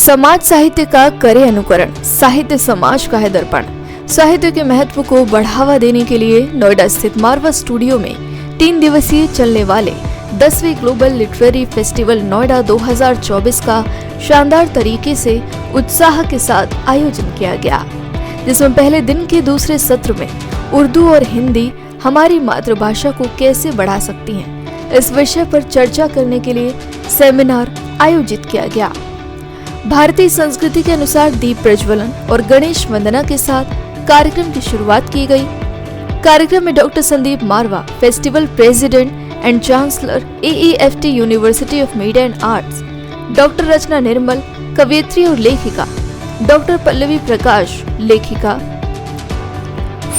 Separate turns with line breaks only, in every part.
समाज साहित्य का करे अनुकरण, साहित्य समाज का है दर्पण। साहित्य के महत्व को बढ़ावा देने के लिए नोएडा स्थित मारवा स्टूडियो में 3 दिवसीय चलने वाले 10वीं ग्लोबल लिटरेरी फेस्टिवल नोएडा 2024 का शानदार तरीके से उत्साह के साथ आयोजन किया गया, जिसमें पहले दिन के दूसरे सत्र में उर्दू और हिंदी हमारी मातृभाषा को कैसे बढ़ा सकती हैं, इस विषय पर चर्चा करने के लिए सेमिनार आयोजित किया गया। भारतीय संस्कृति के अनुसार दीप प्रज्वलन और गणेश वंदना के साथ कार्यक्रम की शुरुआत की गई। कार्यक्रम में doctor Sandeep Marwah, festival president and chancellor AEFT university of media and arts, doctor Rachna Nirmal, कवयित्री और लेखिका, डॉक्टर पल्लवी प्रकाश, लेखिका,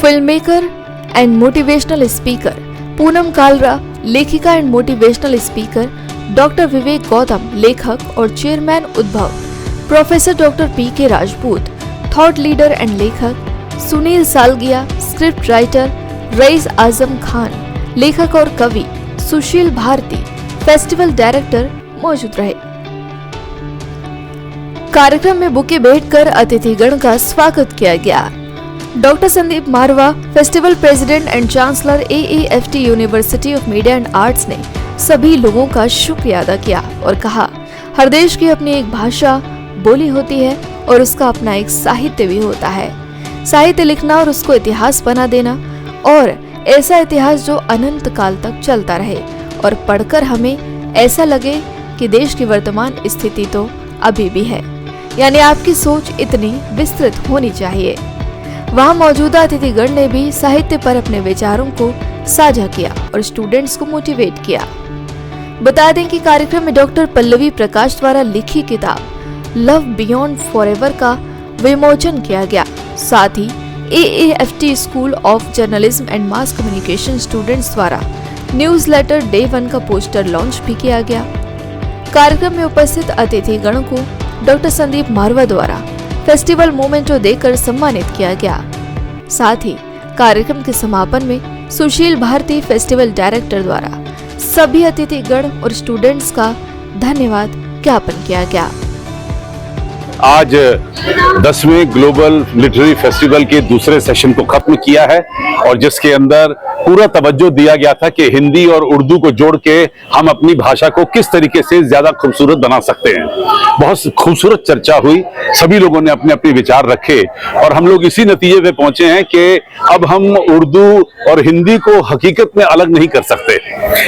film maker and motivational speaker, Poonam Kalra, लेखिका and motivational speaker, doctor Vivek Gautam, लेखक और chairman Udbhav, professor doctor PK Rajput, thought leader and लेखक, सुनील सालगिया, स्क्रिप्ट राइटर, रईस आजम खान, लेखक और कवि, सुशील भारती, फेस्टिवल डायरेक्टर मौजूद रहे। कार्यक्रम में बुके भेंटकर अतिथिगण का स्वागत किया गया। Doctor Sandeep Marwah, festival president and chancellor AEFT university of media and arts ने सभी लोगों का शुक्रिया अदा किया और कहा, हर देश की अपनी एक भाषा बोली होती है और उसका अपना एक साहित्य भी होता है। साहित्य लिखना और उसको इतिहास बना देना, और ऐसा इतिहास जो अनंत काल तक चलता रहे और पढ़कर हमें ऐसा लगे कि देश की वर्तमान स्थिति तो अभी भी है, यानी आपकी सोच इतनी विस्तृत होनी चाहिए। वहां मौजूदा अतिथिगण ने भी साहित्य पर अपने विचारों को साझा किया और स्टूडेंट्स को मोटिवेट किया। बता दें कि कार्यक्रम में डॉक्टर पल्लवी प्रकाश द्वारा लिखी किताब लव बियॉन्ड फॉरएवर का विमोचन किया गया। साथ ही AEFT school of journalism and mass communication students द्वारा न्यूज़लेटर डे 1 का पोस्टर लॉन्च भी किया गया। कार्यक्रम में उपस्थित अतिथिगणों को डॉक्टर संदीप मारवा द्वारा फेस्टिवल मोमेंटो देकर सम्मानित किया गया। साथ ही कार्यक्रम के समापन में सुशील भारती, फेस्टिवल डायरेक्टर द्वारा सभी अतिथिगण और स्टूडेंट्स का धन्यवाद ज्ञापन किया गया।
आज 10वें ग्लोबल लिटरेरी फेस्टिवल के दूसरे सेशन को खत्म किया है और जिसके अंदर पूरा तवज्जो दिया गया था कि हिंदी और उर्दू को जोड़ के हम अपनी भाषा को किस तरीके से ज्यादा खूबसूरत बना सकते हैं। बहुत खूबसूरत चर्चा हुई, सभी लोगों ने अपने अपने विचार रखे और हम लोग इसी नतीजे पे पहुंचे हैं कि अब हम उर्दू और हिंदी को हकीकत में अलग नहीं कर सकते,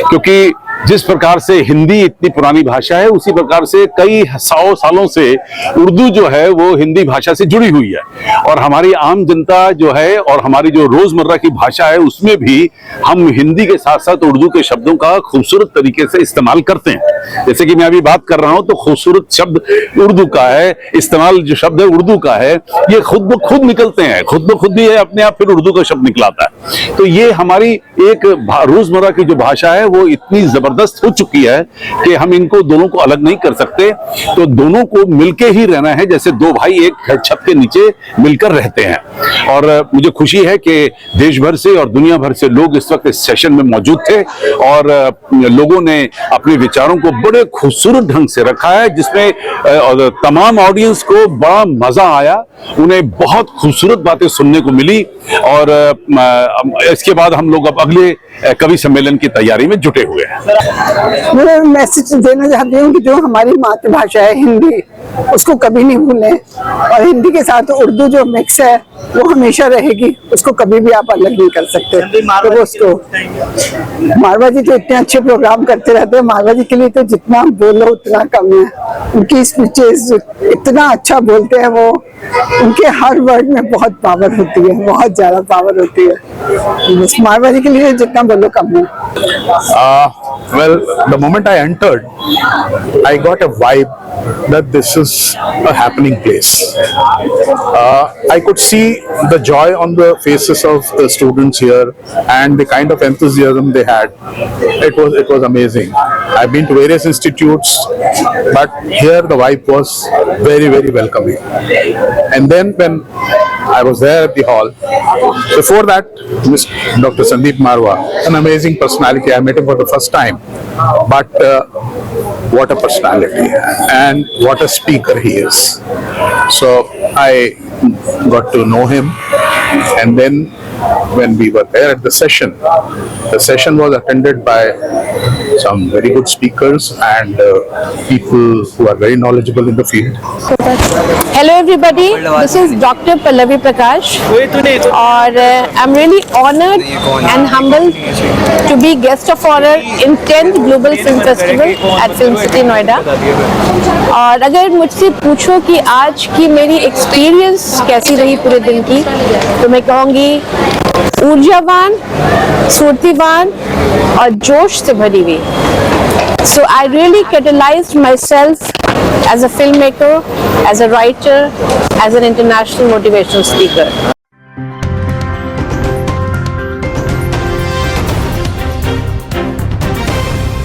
क्योंकि जिस प्रकार से हिंदी इतनी पुरानी भाषा है उसी प्रकार से कई 100 सालों से उर्दू जो है वो हिंदी भाषा से जुड़ी हुई है और हमारी आम जनता जो है और हमारी जो रोजमर्रा की भाषा है उसमें भी हम हिंदी के साथ साथ उर्दू के शब्दों का खूबसूरत तरीके से इस्तेमाल करते हैं। जैसे कि मैं अभी बात कर रहा हूं तो खूबसूरत शब्द उर्दू का है, इस्तेमाल जो शब्द है उर्दू का है, ये खुद ब खुद निकलते हैं, खुद ब खुद ही है अपने आप, फिर उर्दू का शब्द निकलाता है। तो ये हमारी एक रोजमर्रा की जो भाषा है वो इतनी जबरदस्त हो चुकी है कि हम इनको दोनों को अलग नहीं कर सकते। तो दोनों को मिलके ही रहना है, जैसे दो भाई एक छत के नीचे मिलकर रहते हैं। और मुझे खुशी है कि देश भर से और दुनिया भर से लोग इस वक्त इस सेशन में मौजूद थे और लोगों ने अपने विचारों को बड़े खूबसूरत ढंग से रखा है, जिसमें तमाम ऑडियंस को बड़ा मजा आया, उन्हें बहुत खूबसूरत बातें सुनने को मिली। और इसके बाद हम लोग अब अगले कवि सम्मेलन की तैयारी में जुटे हुए हैं।
मैं मैसेज देना चाहती हूँ कि जो हमारी मातृभाषा है हिंदी, उसको कभी नहीं भूलें और हिंदी के साथ उर्दू जो मिक्स है वो हमेशा रहेगी, उसको कभी भी आप अलग नहीं कर सकते। तो उसको मारवा जी तो इतने अच्छे प्रोग्राम करते रहते हैं, मारवा जी के लिए तो जितना बोलो उतना कम है। उनकी स्पीचेस इतना अच्छा बोलते हैं वो, उनके हर वर्ड में बहुत पावर होती है, बहुत ज्यादा पावर होती है। मारवा जी के लिए जितना बोलो कम है।
Well, the moment I entered, I got a vibe that this is a happening place. I could see the joy on the faces of the students here and the kind of enthusiasm they had. It was amazing. I've been to various institutes, but here the vibe was very, very welcoming. And then when I was there at the hall, before that, Dr. Sandeep Marwa, an amazing personality. I met him for the first time, but what a personality and what a speaker he is. So I got to know him, and then when we were there at the session was attended by some very good speakers and people who are very knowledgeable in the field.
Hello everybody, this is Dr. Pallavi Prakash और I'm really honored and humbled to be guest of honor in 10th Global Film Festival at Film City Noida. और अगर मुझसे पूछो कि आज की मेरी experience कैसी रही पूरे दिन की, तो मैं कहूँगी ऊर्जावान, स्फूर्तिवान और जोश से भरी हुई. So I really catalyzed myself as a filmmaker, as a writer, as an international motivational speaker.